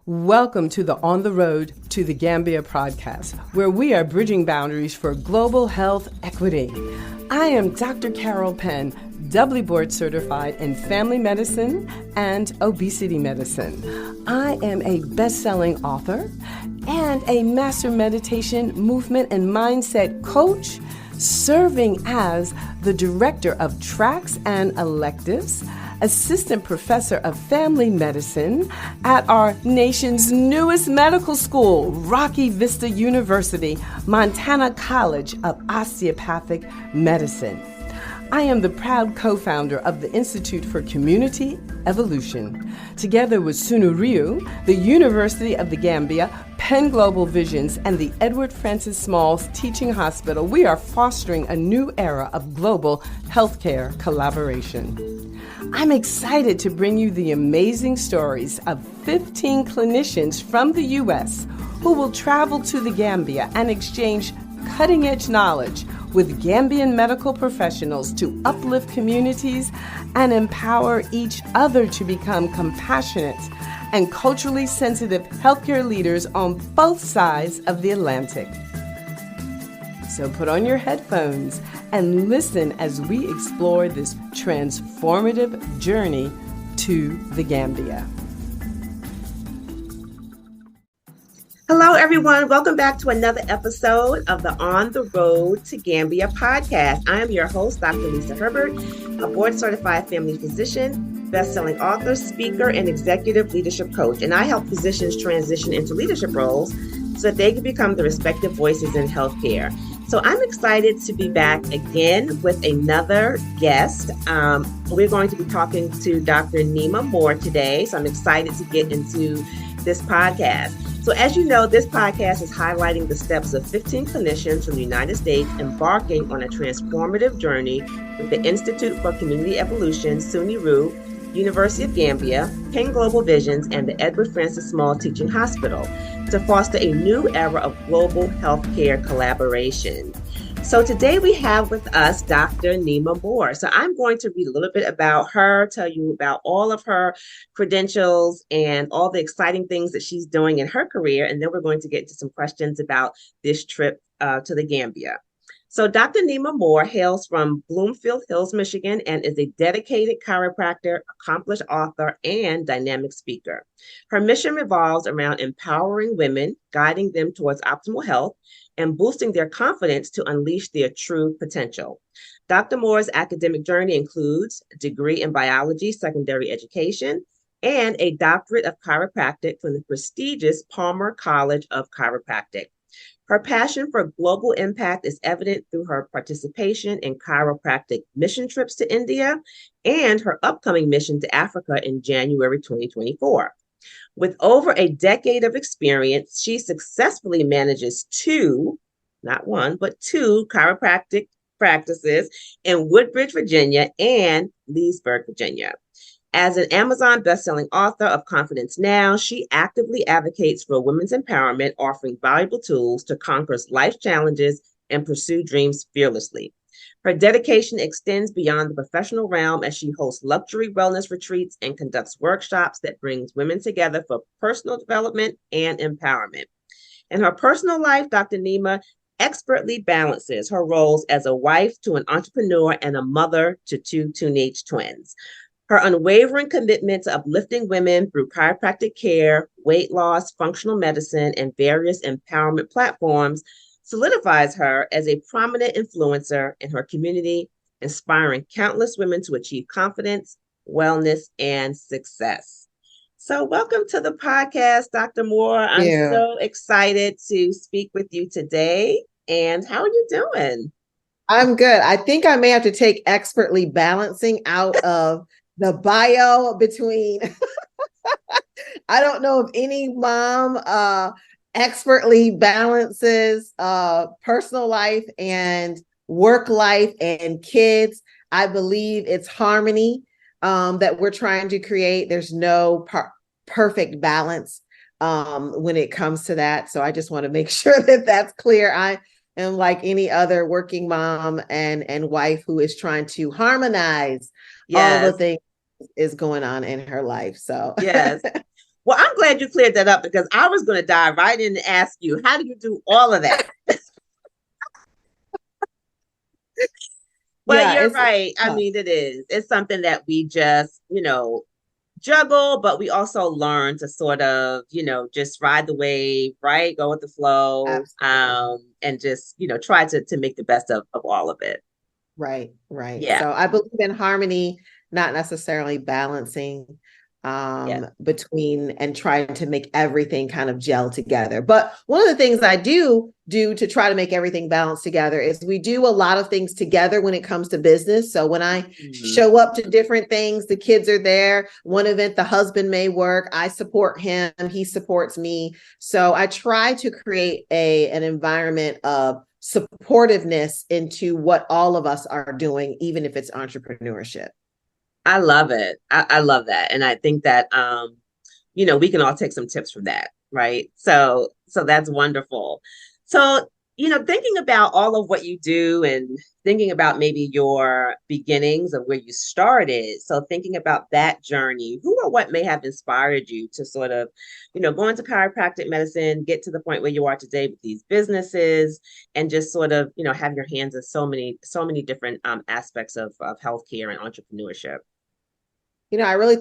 Welcome to the On the Road to the Gambia podcast, where we are bridging boundaries for global health equity. I am Dr. Carol Penn, doubly board certified in family medicine and obesity medicine. I am a best-selling author and a master meditation, movement, and mindset coach, serving as the director of tracks and electives, assistant professor of family medicine at our nation's newest medical school, Rocky Vista University, Montana College of Osteopathic Medicine. I am the proud co-founder of the Institute for Community Evolution. Together with Sunu Riu, the University of the Gambia, Penn Global Visions, and the Edward Francis Smalls Teaching Hospital, we are fostering a new era of global healthcare collaboration. I'm excited to bring you the amazing stories of 15 clinicians from the U.S. who will travel to the Gambia and exchange cutting-edge knowledge with Gambian medical professionals to uplift communities and empower each other to become compassionate and culturally sensitive healthcare leaders on both sides of the Atlantic. So put on your headphones and listen as we explore this transformative journey to the Gambia. Hello, everyone. Welcome back to another episode of the On the Road to Gambia podcast. I am your host, Dr. Lisa Herbert, a board-certified family physician, best-selling author, speaker, and executive leadership coach. And I help physicians transition into leadership roles so that they can become the respective voices in healthcare. So I'm excited to be back again with another guest. We're going to be talking to Dr. Neema Moore today. So I'm excited to get into this podcast. So as you know, this podcast is highlighting the steps of 15 clinicians from the United States embarking on a transformative journey with the Institute for Community Evolution, SUNY RU, University of Gambia, Penn Global Visions, and the Edward Francis Small Teaching Hospital to foster a new era of global healthcare collaboration. So today we have with us Dr. Neema Moore. So I'm going to read a little bit about her, tell you about all of her credentials and all the exciting things that she's doing in her career. And then we're going to get into some questions about this trip to the Gambia. So Dr. Neema Moore hails from Bloomfield Hills, Michigan, and is a dedicated chiropractor, accomplished author, and dynamic speaker. Her mission revolves around empowering women, guiding them towards optimal health, and boosting their confidence to unleash their true potential. Dr. Moore's academic journey includes a degree in biology, secondary education, and a doctorate of chiropractic from the prestigious Palmer College of Chiropractic. Her passion for global impact is evident through her participation in chiropractic mission trips to India and her upcoming mission to Africa in January 2024. With over a decade of experience, she successfully manages not one, but two chiropractic practices in Woodbridge, Virginia and Leesburg, Virginia. As an Amazon bestselling author of Confidence Now, she actively advocates for women's empowerment, offering valuable tools to conquer life's challenges and pursue dreams fearlessly. Her dedication extends beyond the professional realm as she hosts luxury wellness retreats and conducts workshops that brings women together for personal development and empowerment. In her personal life, Dr. Neema expertly balances her roles as a wife to an entrepreneur and a mother to two teenage twins. Her unwavering commitment to uplifting women through chiropractic care, weight loss, functional medicine, and various empowerment platforms solidifies her as a prominent influencer in her community, inspiring countless women to achieve confidence, wellness, and success. So welcome to the podcast, Dr. Moore. I'm so excited to speak with you today. And how are you doing? I'm good. I think I may have to take expertly balancing out of the bio between, I don't know if any mom expertly balances personal life and work life and kids. I believe it's harmony that we're trying to create. There's no perfect balance when it comes to that. So I just want to make sure that that's clear. I am like any other working mom and wife who is trying to harmonize all the things is going on in her life. So yes. Well, I'm glad you cleared that up because I was going to dive right in and ask you, how do you do all of that? But Yeah, you're it's right. I tough. mean, it is. It's something that we just, juggle, but we also learn to sort of, just ride the wave, right? Go with the flow, Absolutely. and just, try to make the best of all of it. Right, right. Yeah. So I believe in harmony, not necessarily balancing Yeah. between and trying to make everything kind of gel together. But one of the things I do to try to make everything balance together is we do a lot of things together when it comes to business. So when I Mhm. show up to different things, the kids are there. One event, the husband may work. I support him. He supports me. So I try to create an environment of supportiveness into what all of us are doing, even if it's entrepreneurship. I love it. I love that. And I think that we can all take some tips from that, right? So that's wonderful. So, thinking about all of what you do and thinking about maybe your beginnings of where you started. So thinking about that journey, who or what may have inspired you to sort of, go into chiropractic medicine, get to the point where you are today with these businesses and just sort of, have your hands in so many different aspects of healthcare and entrepreneurship. I really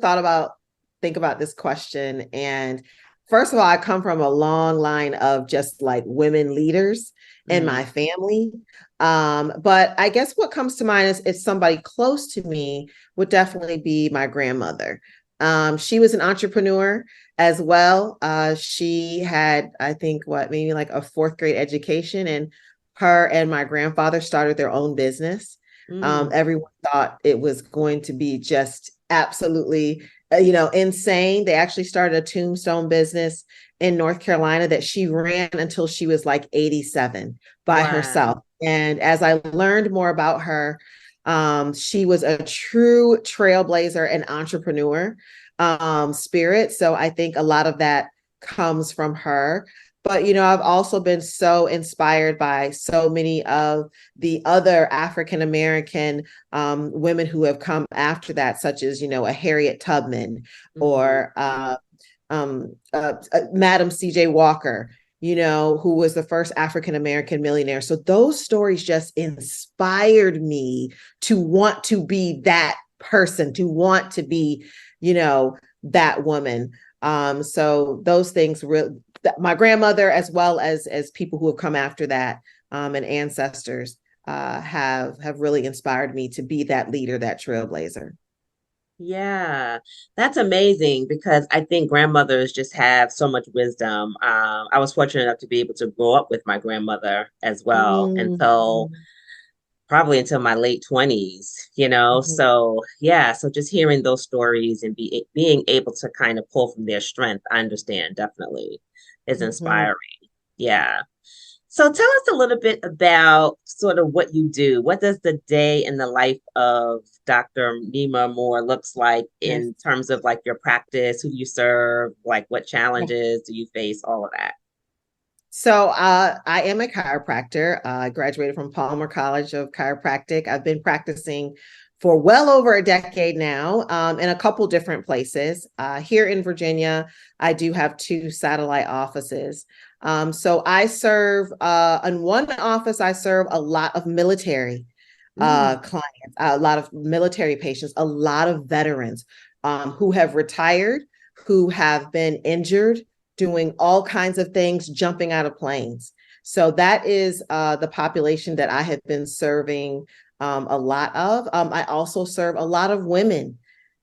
think about this question. And first of all, I come from a long line of just like women leaders in Mm-hmm. my family. But I guess what comes to mind is somebody close to me would definitely be my grandmother. She was an entrepreneur as well. She had, I think, maybe like a fourth grade education, and her and my grandfather started their own business. Mm. Everyone thought it was going to be just absolutely, insane. They actually started a tombstone business in North Carolina that she ran until she was like 87 by Wow. herself. And as I learned more about her, she was a true trailblazer and entrepreneur spirit. So I think a lot of that comes from her. But, I've also been so inspired by so many of the other African American women who have come after that, such as, a Harriet Tubman Mm-hmm. or Madam C.J. Walker, who was the first African American millionaire. So those stories just inspired me to want to be that person, to want to be, that woman. So those things my grandmother, as well as people who have come after that, and ancestors, have really inspired me to be that leader, that trailblazer. Yeah, that's amazing because I think grandmothers just have so much wisdom. I was fortunate enough to be able to grow up with my grandmother as well. And so Mm-hmm. probably until my late 20s. Mm-hmm. So yeah, so just hearing those stories and being able to kind of pull from their strength, I understand definitely is Mm-hmm. inspiring. Yeah. So tell us a little bit about sort of what you do. What does the day in the life of Dr. Neema Moore looks like Yes. in terms of like your practice, who you serve, like what challenges do you face, all of that? So I am a chiropractor. I graduated from Palmer College of Chiropractic. I've been practicing for well over a decade now, in a couple different places. Here in Virginia, I do have two satellite offices. So I serve, in one office, I serve a lot of military Mm, clients, a lot of military patients, a lot of veterans who have retired, who have been injured, doing all kinds of things, jumping out of planes. So that is the population that I have been serving a lot of. I also serve a lot of women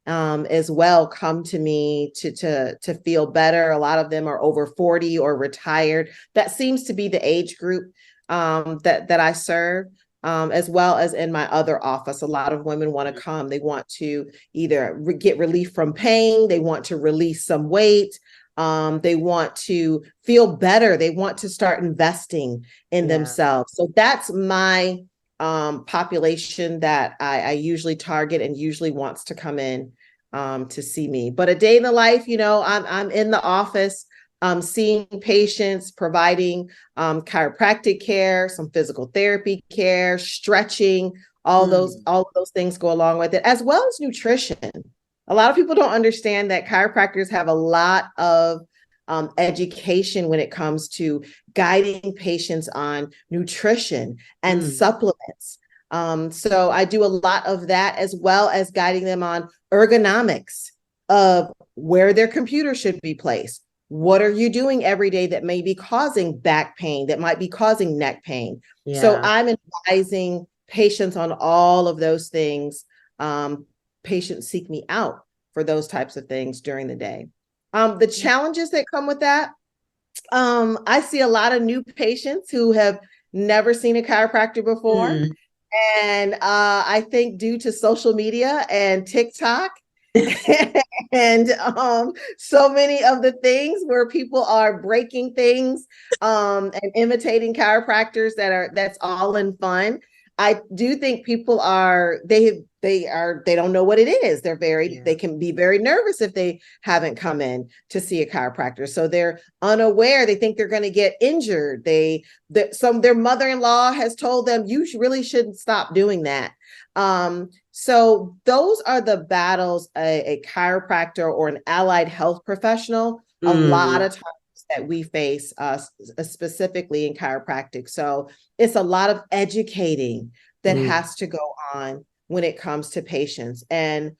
as well come to me to feel better. A lot of them are over 40 or retired. That seems to be the age group that I serve. As well as in my other office, a lot of women want to come. They want to either get relief from pain, they want to release some weight, they want to feel better, they want to start investing in yeah. themselves. So that's my population that I usually target and usually wants to come in to see me. But a day in the life, I'm in the office, seeing patients, providing chiropractic care, some physical therapy care, stretching, all Mm, of those things go along with it, as well as nutrition. A lot of people don't understand that chiropractors have a lot of education when it comes to guiding patients on nutrition and supplements. So I do a lot of that, as well as guiding them on ergonomics of where their computer should be placed. What are you doing every day that may be causing back pain, that might be causing neck pain? Yeah. So I'm advising patients on all of those things. Patients seek me out for those types of things during the day. The challenges that come with that, I see a lot of new patients who have never seen a chiropractor before. And I think due to social media and TikTok and so many of the things where people are breaking things and imitating chiropractors that's all in fun. I do think people they don't know what it is. They can be very nervous if they haven't come in to see a chiropractor. So they're unaware. They think they're going to get injured. Their mother-in-law has told them, you really shouldn't stop doing that. So those are the battles a chiropractor or an allied health professional a lot of times that we face, specifically in chiropractic. So it's a lot of educating that has to go on when it comes to patients, and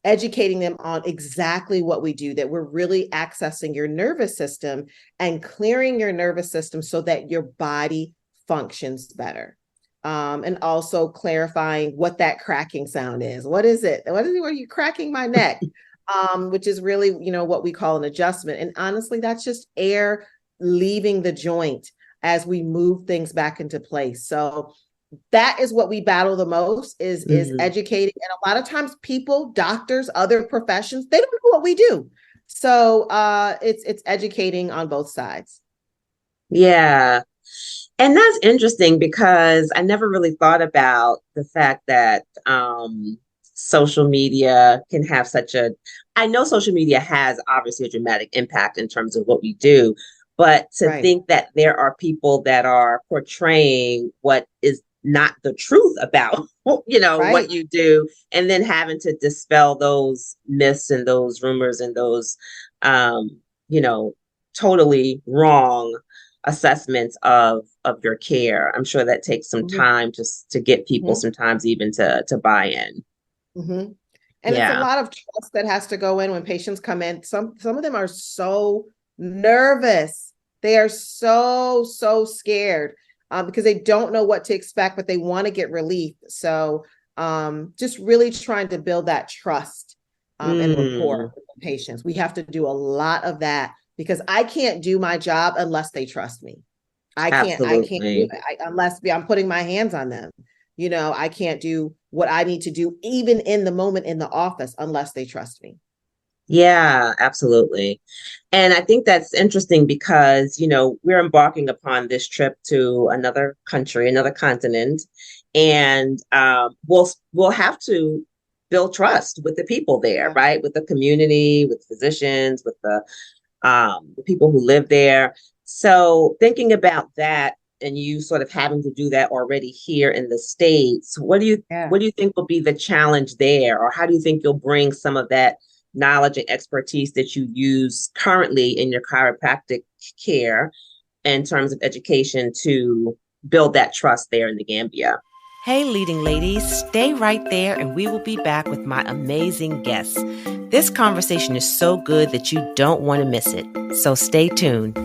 educating them on exactly what we do, that we're really accessing your nervous system and clearing your nervous system so that your body functions better. And also clarifying what that cracking sound is. What is it? What is it? Are you cracking my neck? Which is really, what we call an adjustment. And honestly, that's just air leaving the joint as we move things back into place. So that is what we battle the most is educating. And a lot of times people, doctors, other professions, they don't know what we do. So it's educating on both sides. Yeah. And that's interesting because I never really thought about the fact that social media can have I know social media has obviously a dramatic impact in terms of what we do, but to think that there are people that are portraying what is not the truth about, what you do, and then having to dispel those myths and those rumors and those, totally wrong assessments of your care. I'm sure that takes some time just to get people sometimes even to buy in. And it's a lot of trust that has to go in when patients come in. Some of them are so nervous. They are so scared because they don't know what to expect, but they want to get relief. So just really trying to build that trust and rapport with the patients. We have to do a lot of that because I can't do my job unless they trust me. I can't do it unless I'm putting my hands on them. I can't do what I need to do, even in the moment in the office, unless they trust me. Yeah, absolutely. And I think that's interesting because, we're embarking upon this trip to another country, another continent, and we'll have to build trust with the people there, right? With the community, with physicians, with the people who live there. So thinking about that, and you sort of having to do that already here in the States, what do you think will be the challenge there? Or how do you think you'll bring some of that knowledge and expertise that you use currently in your chiropractic care in terms of education to build that trust there in the Gambia? Hey, leading ladies, stay right there and we will be back with my amazing guests. This conversation is so good that you don't want to miss it. So stay tuned.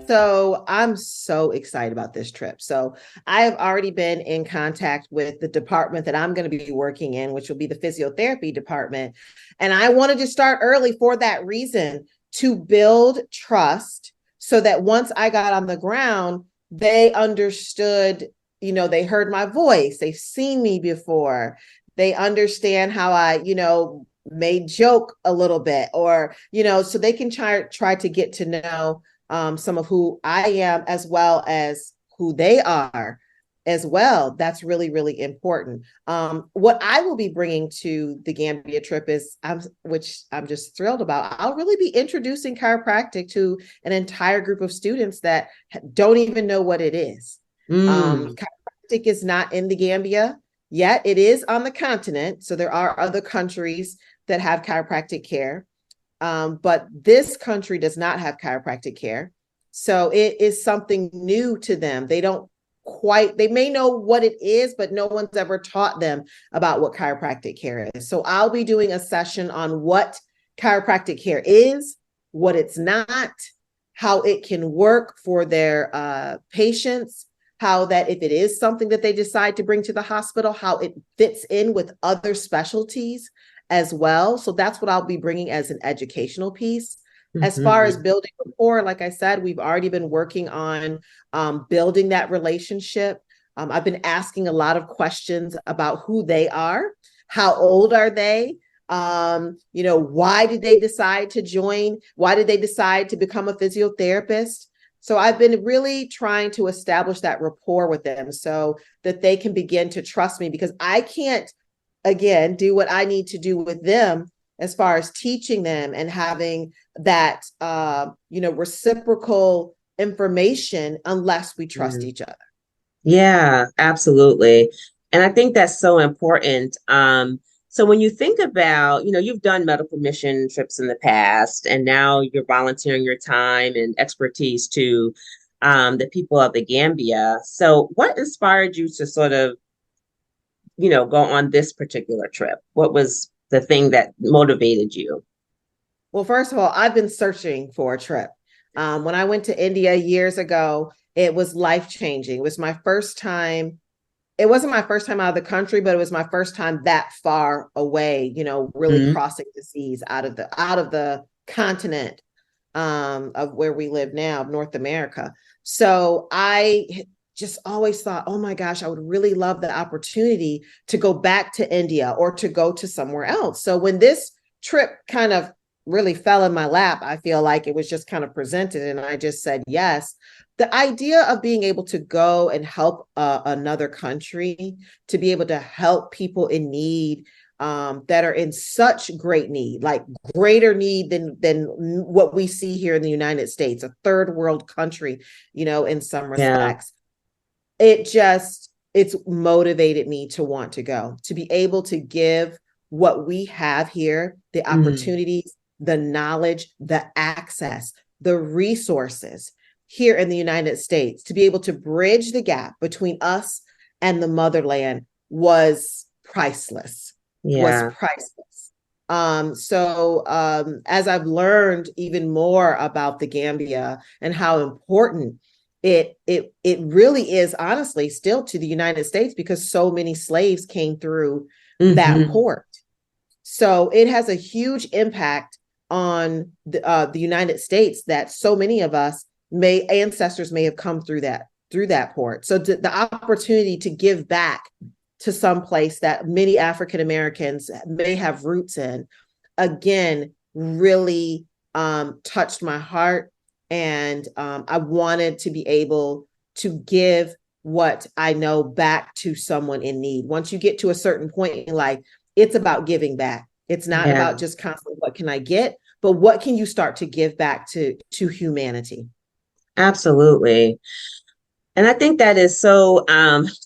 So I'm so excited about this trip. So I have already been in contact with the department that I'm going to be working in, which will be the physiotherapy department. And I wanted to start early for that reason, to build trust so that once I got on the ground, they understood, they heard my voice. They've seen me before. They understand how I, may joke a little bit or, so they can try to get to know some of who I am as well as who they are as well. That's really, really important. What I will be bringing to the Gambia trip is, which I'm just thrilled about, I'll really be introducing chiropractic to an entire group of students that don't even know what it is. Chiropractic is not in the Gambia. yet it is on the continent. So there are other countries that have chiropractic care. But this country does not have chiropractic care. So it is something new to them. They may know what it is, but no one's ever taught them about what chiropractic care is. So I'll be doing a session on what chiropractic care is, what it's not, how it can work for their patients, how that if it is something that they decide to bring to the hospital, how it fits in with other specialties as well. So that's what I'll be bringing as an educational piece. As far as building rapport, like I said, we've already been working on building that relationship. I've been asking a lot of questions about who they are, how old are they? Why did they decide to join? Why did they decide to become a physiotherapist? So I've been really trying to establish that rapport with them so that they can begin to trust me, because I can't, again, do what I need to do with them as far as teaching them and having that, reciprocal information unless we trust each other. Yeah, absolutely. And I think that's so important. So when you think about, you've done medical mission trips in the past, and now you're volunteering your time and expertise to the people of the Gambia. So what inspired you to sort of, go on this particular trip? What was the thing that motivated you? Well, first of all, I've been searching for a trip. When I went to India years ago, it was life-changing. It was my first time. It wasn't my first time out of the country, but it was my first time that far away, really crossing the seas out of the continent of where we live now, North America. So I just always thought, oh my gosh, I would really love the opportunity to go back to India or to go to somewhere else. So when this trip kind of really fell in my lap, I feel like it was just kind of presented and I just said yes. The idea of being able to go and help another country, to be able to help people in need, that are in such great need, like greater need than what we see here in the United States, a third world country, in some respects. It's motivated me to want to go, to be able to give what we have here, the opportunities, the knowledge, the access, the resources here in the United States, to be able to bridge the gap between us and the motherland was priceless. Was priceless. As I've learned even more about the Gambia and how important it really is, honestly, still to the United States, because so many slaves came through that port. So it has a huge impact on the United States, that so many of us ancestors may have come through that port. So the opportunity to give back to some place that many African Americans may have roots in, again, really touched my heart. And I wanted to be able to give what I know back to someone in need. Once you get to a certain point in life, it's about giving back. It's not about just constantly, what can I get, but what can you start to give back to humanity? Absolutely. And I think that is so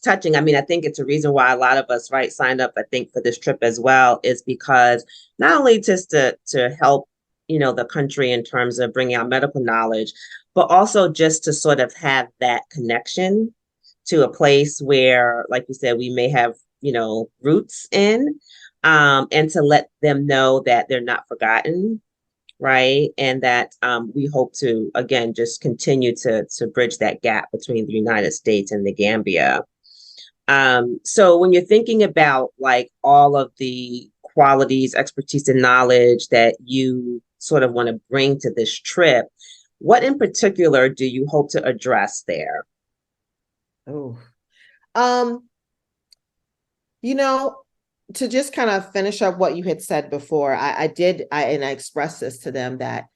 touching. I mean, I think it's a reason why a lot of us, signed up, I think, for this trip as well, is because not only just to help, the country in terms of bringing out medical knowledge, but also just to sort of have that connection to a place where, like you said, we may have, roots in, and to let them know that they're not forgotten. Right. And that we hope to, again, just continue to bridge that gap between the United States and the Gambia. So when you're thinking about all of the qualities, expertise, and knowledge that you sort of want to bring to this trip, what in particular do you hope to address there? Oh, to just kind of finish up what you had said before, I expressed this to them, that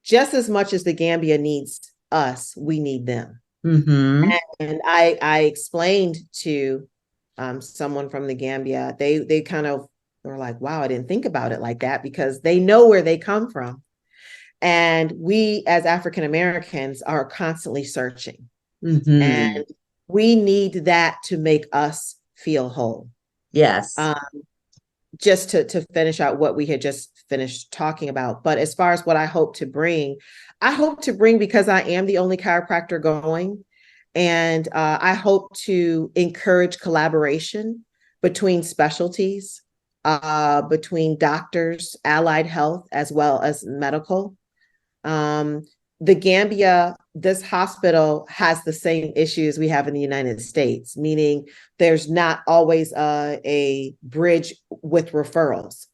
just as much as the Gambia needs us, we need them. And I explained to someone from the Gambia, they kind of were like, wow, I didn't think about it like that, because they know where they come from. And we as African Americans are constantly searching. And we need that to make us feel whole. Yes. Just to finish out what we had just finished talking about. But as far as what I hope to bring, because I am the only chiropractor going, and I hope to encourage collaboration between specialties, between doctors, allied health, as well as medical. The Gambia, this hospital has the same issues we have in the United States, meaning there's not always a bridge with referrals.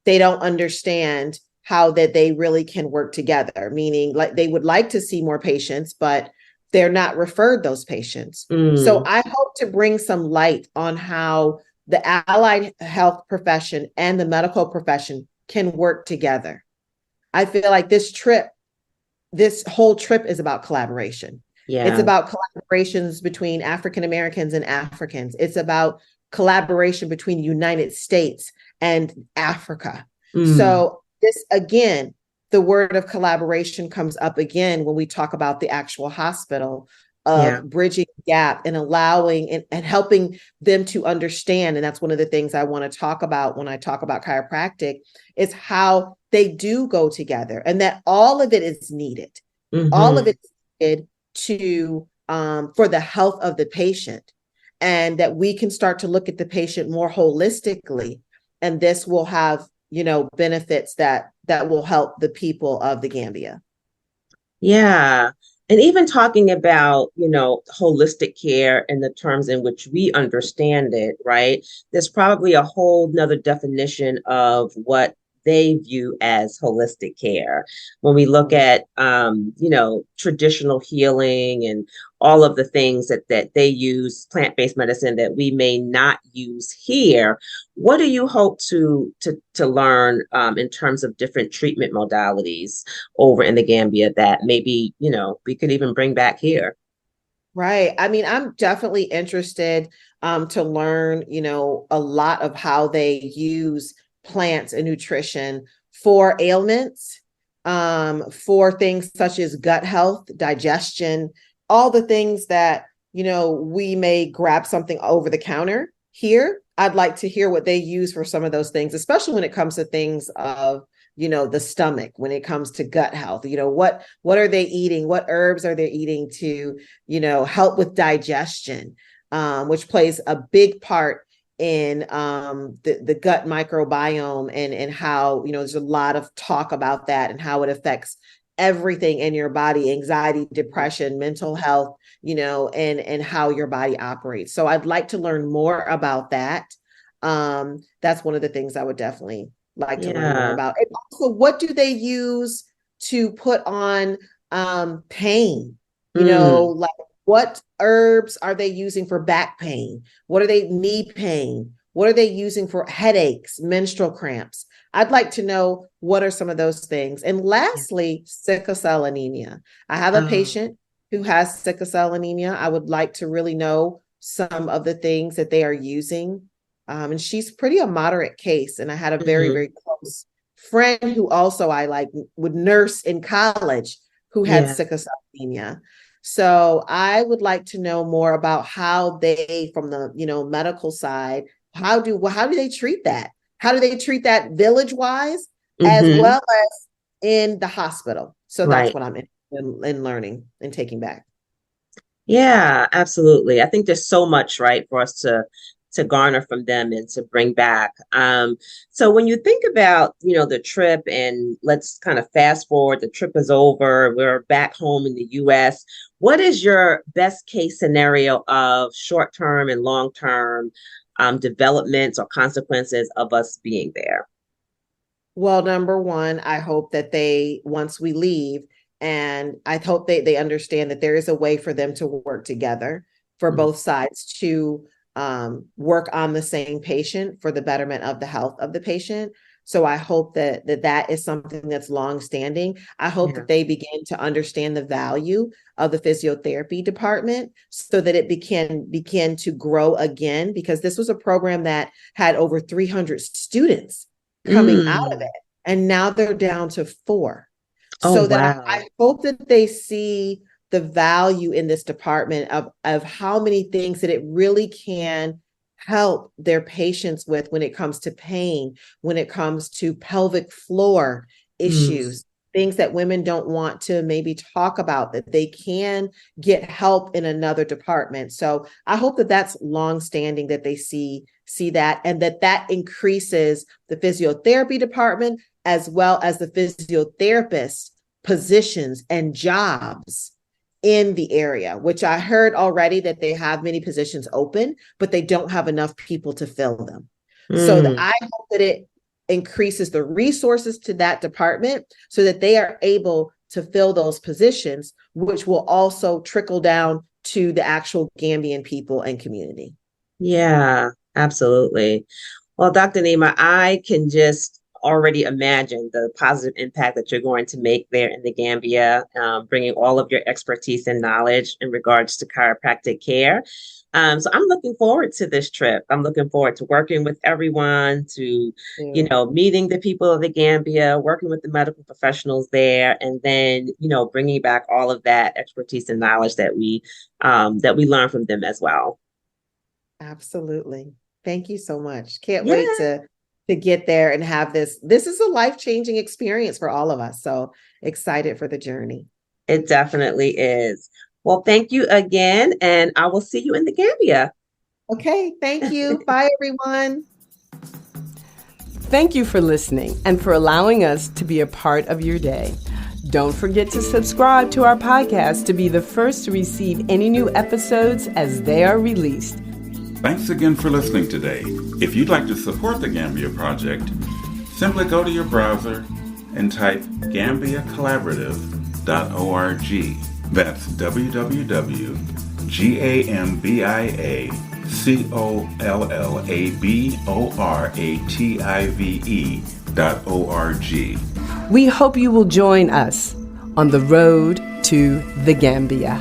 They don't understand how that they really can work together, meaning like they would like to see more patients, but they're not referred those patients. So I hope to bring some light on how the allied health profession and the medical profession can work together. I feel like this whole trip is about collaboration. Yeah. It's about collaborations between African Americans and Africans. It's about collaboration between the United States and Africa. So this, again, the word of collaboration comes up again when we talk about the actual hospital of bridging the gap and allowing and helping them to understand. And that's one of the things I want to talk about when I talk about chiropractic, is how they do go together, and that all of it is needed. All of it is needed to for the health of the patient, and that we can start to look at the patient more holistically. And this will have, benefits that will help the people of the Gambia. Yeah. And even talking about, holistic care in the terms in which we understand it, right? There's probably a whole nother definition of what they view as holistic care. When we look at, traditional healing and all of the things that they use, plant-based medicine that we may not use here, what do you hope to learn in terms of different treatment modalities over in the Gambia that maybe, we could even bring back here? Right. I mean, I'm definitely interested to learn, a lot of how they use plants and nutrition for ailments, for things such as gut health, digestion, all the things that, we may grab something over the counter here. I'd like to hear what they use for some of those things, especially when it comes to things of, the stomach, when it comes to gut health. What are they eating? What herbs are they eating to, help with digestion, which plays a big part in the gut microbiome, and how, there's a lot of talk about that and how it affects everything in your body: anxiety, depression, mental health, and how your body operates. So I'd like to learn more about that. That's one of the things I would definitely like to learn more about. And also, what do they use to put on pain? Like, what herbs are they using for back pain? What are they knee pain? What are they using for headaches, menstrual cramps? I'd like to know what are some of those things. And lastly, sickle cell anemia. I have a patient who has sickle cell anemia. I would like to really know some of the things that they are using. And she's pretty a moderate case. And I had a very, very close friend who also I would nurse in college who had sickle cell anemia. So I would like to know more about how they, from the, medical side, how do they treat that? How do they treat that village wise, as well as in the hospital? So that's what I'm in learning and taking back. Yeah, absolutely. I think there's so much, right, for us to garner from them and to bring back. So when you think about, the trip, and let's kind of fast forward, the trip is over, we're back home in the US. What is your best case scenario of short-term and long-term developments or consequences of us being there? Well, number one, I hope that once we leave, and I hope they understand that there is a way for them to work together, for both sides to work on the same patient for the betterment of the health of the patient. So I hope that is something that's longstanding. I hope that they begin to understand the value of the physiotherapy department, so that it begin to grow again, because this was a program that had over 300 students coming out of it, and now they're down to 4. So that I hope that they see the value in this department of how many things that it really can help their patients with when it comes to pain, when it comes to pelvic floor issues, things that women don't want to maybe talk about, that they can get help in another department. So I hope that that's longstanding, that they see that, and that increases the physiotherapy department as well as the physiotherapist positions and jobs in the area, which I heard already that they have many positions open, but they don't have enough people to fill them. So I hope that it increases the resources to that department so that they are able to fill those positions, which will also trickle down to the actual Gambian people and community. Yeah, absolutely. Well, Dr. Neema, I can just already imagine the positive impact that you're going to make there in the Gambia, bringing all of your expertise and knowledge in regards to chiropractic care. So I'm looking forward to this trip. I'm looking forward to working with everyone, to, meeting the people of the Gambia, working with the medical professionals there, and then, bringing back all of that expertise and knowledge that we learn from them as well. Absolutely. Thank you so much. Can't wait to get there and have this. This is a life-changing experience for all of us. So excited for the journey. It definitely is. Well, thank you again, and I will see you in the Gambia. Okay, thank you. Bye, everyone. Thank you for listening and for allowing us to be a part of your day. Don't forget to subscribe to our podcast to be the first to receive any new episodes as they are released. Thanks again for listening today. If you'd like to support the Gambia Project, simply go to your browser and type gambiacollaborative.org. That's www.gambiacollaborative.org. We hope you will join us on the road to the Gambia.